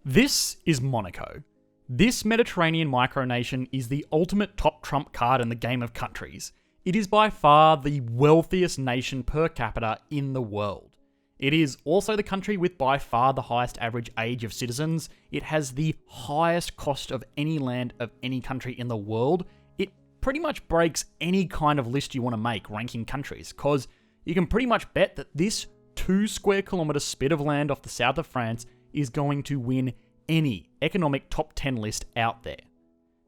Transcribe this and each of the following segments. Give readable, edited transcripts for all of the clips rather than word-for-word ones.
This is Monaco. This Mediterranean micronation is the ultimate top trump card in the game of countries. It is by far the wealthiest nation per capita in the world. It is also the country with by far the highest average age of citizens. It has the highest cost of any land of any country in the world. It pretty much breaks any kind of list you want to make ranking countries, because you can pretty much bet that this 2 square kilometre spit of land off the south of France is going to win any economic top 10 list out there.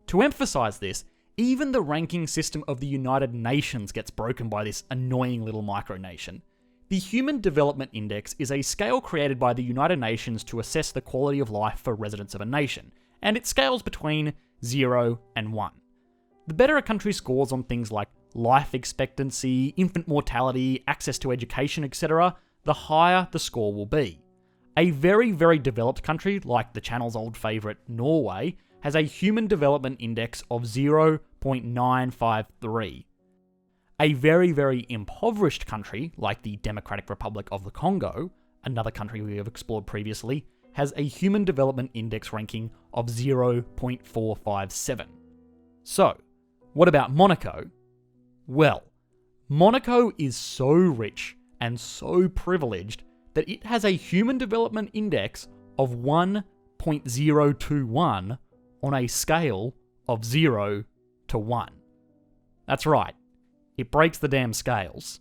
To emphasise this, even the ranking system of the United Nations gets broken by this annoying little micronation. The Human Development Index is a scale created by the United Nations to assess the quality of life for residents of a nation, and it scales between 0 and 1. The better a country scores on things like life expectancy, infant mortality, access to education, etc., the higher the score will be. A very, very developed country, like the channel's old favourite Norway, has a Human Development Index of 0.953. A very, very impoverished country, like the Democratic Republic of the Congo, another country we have explored previously, has a Human Development Index ranking of 0.457. So, what about Monaco? Well, Monaco is so rich and so privileged that it has a Human Development Index of 1.021 on a scale of 0 to 1. That's right, it breaks the damn scales.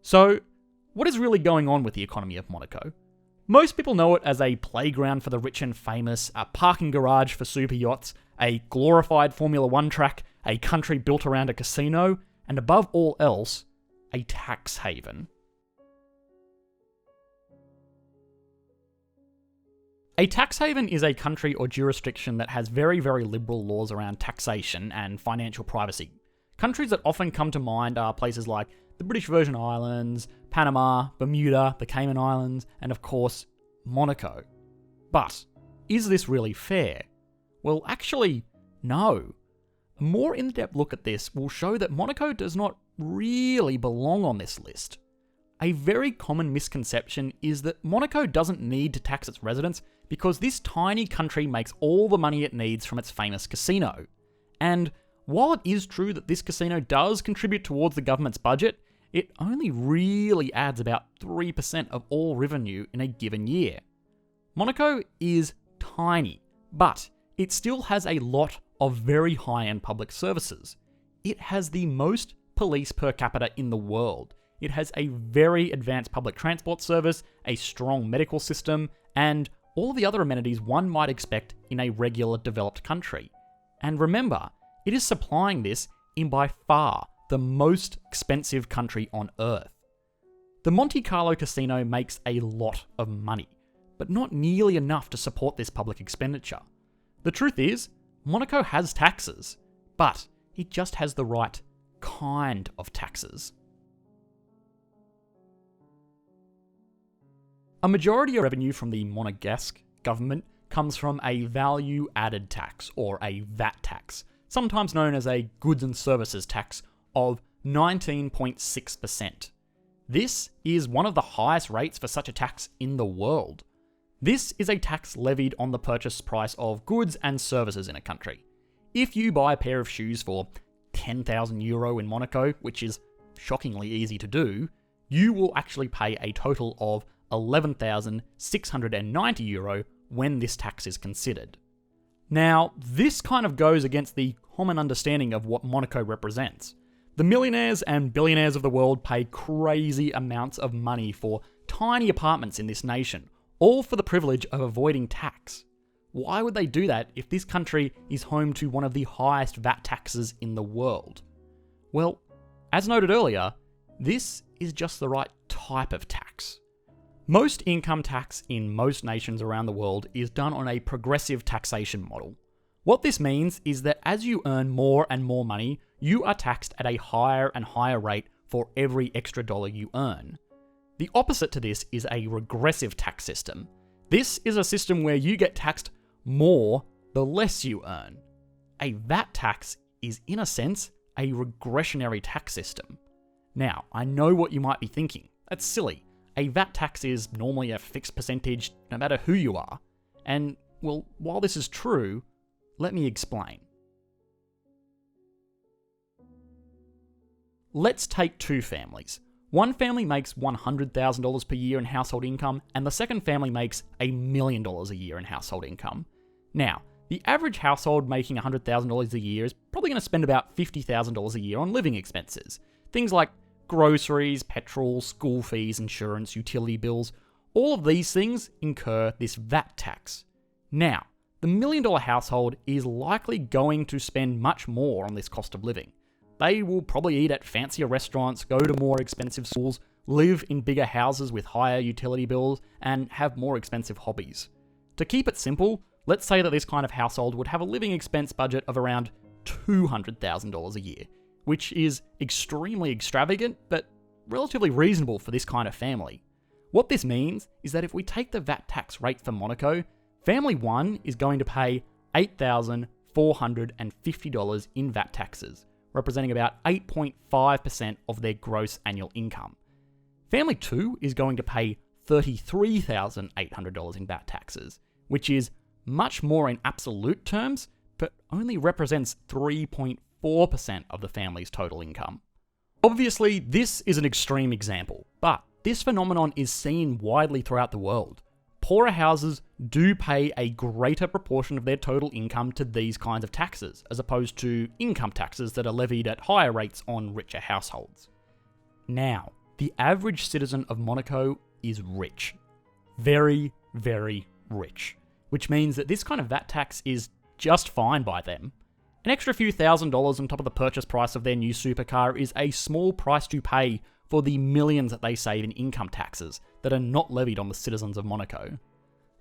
So, what is really going on with the economy of Monaco? Most people know it as a playground for the rich and famous, a parking garage for super yachts, a glorified Formula 1 track, a country built around a casino, and above all else, a tax haven. A tax haven is a country or jurisdiction that has very, very liberal laws around taxation and financial privacy. Countries that often come to mind are places like the British Virgin Islands, Panama, Bermuda, the Cayman Islands, and of course, Monaco. But, is this really fair? Well, actually, no. A more in-depth look at this will show that Monaco does not really belong on this list. A very common misconception is that Monaco doesn't need to tax its residents because this tiny country makes all the money it needs from its famous casino. And while it is true that this casino does contribute towards the government's budget, it only really adds about 3% of all revenue in a given year. Monaco is tiny, but it still has a lot of very high-end public services. It has the most police per capita in the world. It has a very advanced public transport service, a strong medical system, and all of the other amenities one might expect in a regular developed country. And remember, it is supplying this in by far the most expensive country on Earth. The Monte Carlo casino makes a lot of money, but not nearly enough to support this public expenditure. The truth is, Monaco has taxes, but it just has the right kind of taxes. A majority of revenue from the Monegasque government comes from a value-added tax, or a VAT tax, sometimes known as a goods and services tax, of 19.6%. This is one of the highest rates for such a tax in the world. This is a tax levied on the purchase price of goods and services in a country. If you buy a pair of shoes for 10,000 euro in Monaco, which is shockingly easy to do, you will actually pay a total of 11,690 euro when this tax is considered. Now, this kind of goes against the common understanding of what Monaco represents. The millionaires and billionaires of the world pay crazy amounts of money for tiny apartments in this nation, all for the privilege of avoiding tax. Why would they do that if this country is home to one of the highest VAT taxes in the world? Well, as noted earlier, this is just the right type of tax. Most income tax in most nations around the world is done on a progressive taxation model. What this means is that as you earn more and more money, you are taxed at a higher and higher rate for every extra dollar you earn. The opposite to this is a regressive tax system. This is a system where you get taxed more the less you earn. A VAT tax is, in a sense, a regressionary tax system. Now, I know what you might be thinking. That's silly. A VAT tax is normally a fixed percentage no matter who you are. And, well, while this is true, let me explain. Let's take two families. One family makes $100,000 per year in household income, and the second family makes $1 million a year in household income. Now, the average household making $100,000 a year is probably going to spend about $50,000 a year on living expenses. Things like groceries, petrol, school fees, insurance, utility bills. All of these things incur this VAT tax. Now, the $1 million household is likely going to spend much more on this cost of living. They will probably eat at fancier restaurants, go to more expensive schools, live in bigger houses with higher utility bills, and have more expensive hobbies. To keep it simple, let's say that this kind of household would have a living expense budget of around $200,000 a year, which is extremely extravagant, but relatively reasonable for this kind of family. What this means is that if we take the VAT tax rate for Monaco, family 1 is going to pay $8,450 in VAT taxes, representing about 8.5% of their gross annual income. Family 2 is going to pay $33,800 in VAT taxes, which is much more in absolute terms, but only represents 3.4% of the family's total income. Obviously, this is an extreme example, but this phenomenon is seen widely throughout the world. Poorer houses do pay a greater proportion of their total income to these kinds of taxes, as opposed to income taxes that are levied at higher rates on richer households. Now, the average citizen of Monaco is rich. Very, very rich. Which means that this kind of VAT tax is just fine by them. An extra few $1,000s on top of the purchase price of their new supercar is a small price to pay for the millions that they save in income taxes that are not levied on the citizens of Monaco.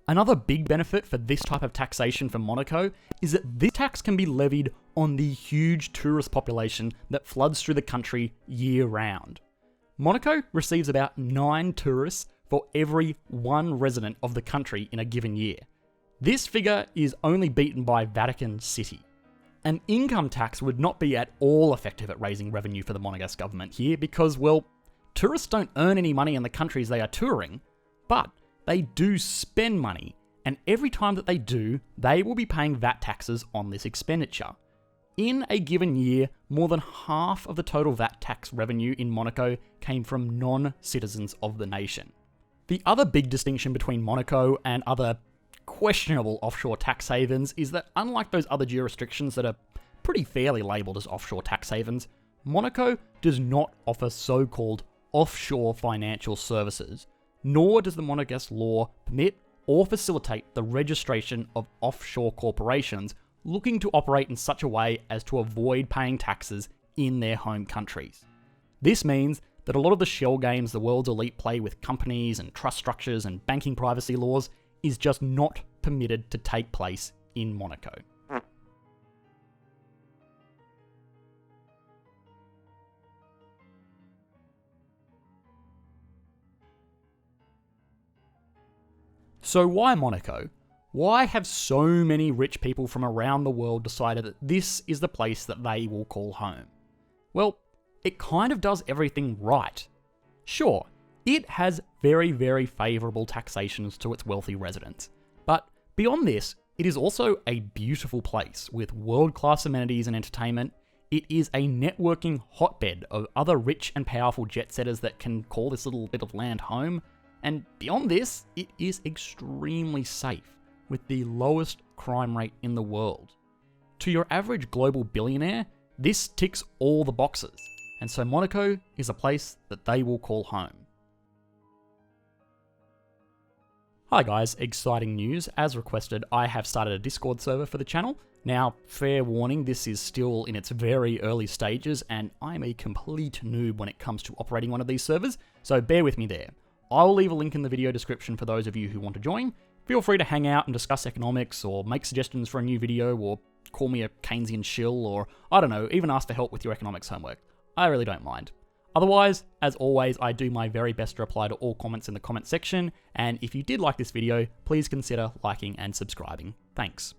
Another big benefit for this type of taxation for Monaco is that this tax can be levied on the huge tourist population that floods through the country year-round. Monaco receives about 9 tourists for every 1 resident of the country in a given year. This figure is only beaten by Vatican City. An income tax would not be at all effective at raising revenue for the Monegasque government here because, well, tourists don't earn any money in the countries they are touring, but they do spend money, and every time that they do, they will be paying VAT taxes on this expenditure. In a given year, more than half of the total VAT tax revenue in Monaco came from non-citizens of the nation. The other big distinction between Monaco and other questionable offshore tax havens is that unlike those other jurisdictions that are pretty fairly labelled as offshore tax havens, Monaco does not offer so-called offshore financial services, nor does the Monegasque law permit or facilitate the registration of offshore corporations looking to operate in such a way as to avoid paying taxes in their home countries. This means that a lot of the shell games the world's elite play with companies and trust structures and banking privacy laws is just not permitted to take place in Monaco. So why Monaco? Why have so many rich people from around the world decided that this is the place that they will call home? Well, it kind of does everything right. Sure, it has very, very favourable taxations to its wealthy residents. But beyond this, it is also a beautiful place with world-class amenities and entertainment. It is a networking hotbed of other rich and powerful jet-setters that can call this little bit of land home. And beyond this, it is extremely safe, with the lowest crime rate in the world. To your average global billionaire, this ticks all the boxes, and so Monaco is a place that they will call home. Hi guys, exciting news. As requested, I have started a Discord server for the channel. Now, fair warning, this is still in its very early stages, and I'm a complete noob when it comes to operating one of these servers, so bear with me there. I'll leave a link in the video description for those of you who want to join. Feel free to hang out and discuss economics, or make suggestions for a new video, or call me a Keynesian shill, or I don't know, even ask for help with your economics homework. I really don't mind. Otherwise, as always, I do my very best to reply to all comments in the comment section, and if you did like this video, please consider liking and subscribing. Thanks.